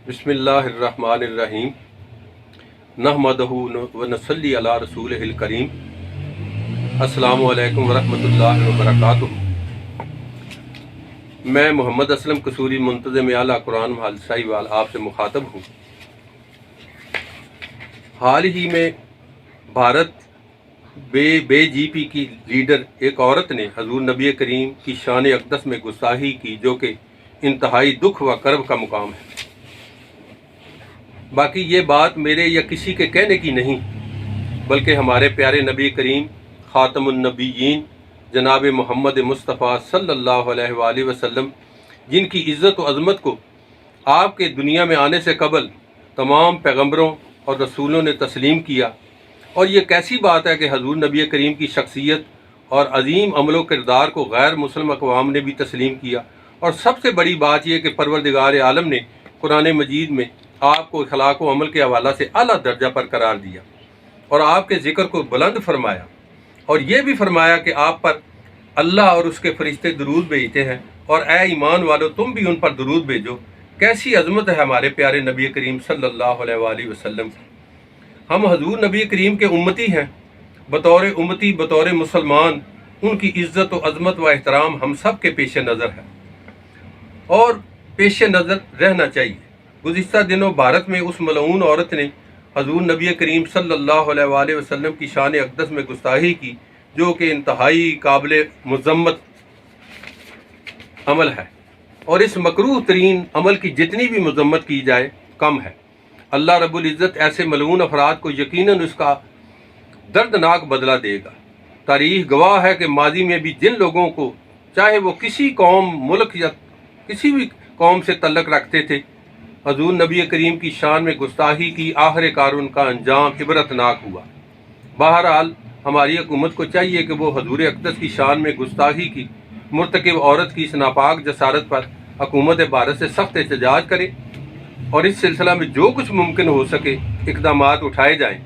बिस्मिल्लाह अर्रहमान अर्रहीम नहमदहु व नसल्ली अला रसूलिहिल करीम। अस्सलामु अलैकुम वरहमतुल्लाहि व बरकातुहू। मैं मोहम्मद असलम कसूरी मुंतज़िम आला कुरान हालसाई वाल आपसे मुखातब हूँ। हाल ही में भारत BJP की लीडर एक औरत ने हजूर नबी करीम की शान अक़दस में गुस्ताखी की, जो कि इंतहाई दुख व कर्ब का मुकाम है। बाकी ये बात मेरे या किसी के कहने की नहीं, बल्कि हमारे प्यारे नबी करीम ख़ातमुन नबीयीन जनाब मोहम्मद मुस्तफ़ा सल्लल्लाहु अलैहि वसल्लम, जिनकी इज़्ज़त व अज़मत को आपके दुनिया में आने से कबल तमाम पैगम्बरों और रसूलों ने तस्लीम किया। और ये कैसी बात है कि हजूर नबी करीम की शख्सियत और अजीम अमलो किरदार को गैर मुस्लिम अक़वाम ने भी तस्लीम किया। और सबसे बड़ी बात यह कि परवरदिगार आलम ने कुरान मजीद में आपको अखलाक व अमल के हवाला से आला दर्जा पर करार दिया और आपके ज़िक्र को बुलंद फरमाया, और ये भी फरमाया कि आप पर अल्लाह और उसके फरिश्ते दुरूद भेजते हैं, और ए ईमान वालों तुम भी उन पर दुरूद भेजो। कैसी अज़मत है हमारे प्यारे नबी करीम सल्लल्लाहु अलैहि वसल्लम की। हम हजूर नबी करीम के उम्मती हैं। बतौर उम्मती, बतौर मुसलमान, उनकी इज़्ज़त व अज़मत व एहतराम हम सब के पेश नज़र है और पेश नज़र रहना चाहिए। गुज़िश्ता दिनों भारत में उस मलऊन औरत ने हजूर नबी करीम सल्लल्लाहु अलैहि वसल्लम की शान अक़दस में गुस्ताखी की, जो कि इंतहाई काबिल मज़म्मत अमल है, और इस मकरूह तरीन अमल की जितनी भी मज़म्मत की जाए कम है। अल्लाह रब्बुल इज़्ज़त ऐसे मलऊन अफराद को यकीनन उसका दर्दनाक बदला देगा। तारीख़ गवाह है कि माजी में भी जिन लोगों को, चाहे वो किसी कौम, मुल्क या किसी भी कौम से तल्लक रखते थे, हजूर नबी करीम की शान में गुस्ताखी की, आखिरकार उनका अंजाम इबरतनाक हुआ। बहरहाल हमारी हुकूमत को चाहिए कि वो हजूर अक़दस की शान में गुस्ताखी की मुर्तकिब औरत की इस नापाक जसारत पर हुकूमत भारत से सख्त एहतजाज करे और इस सिलसिला में जो कुछ मुमकिन हो सके इक़दामात उठाए जाएँ।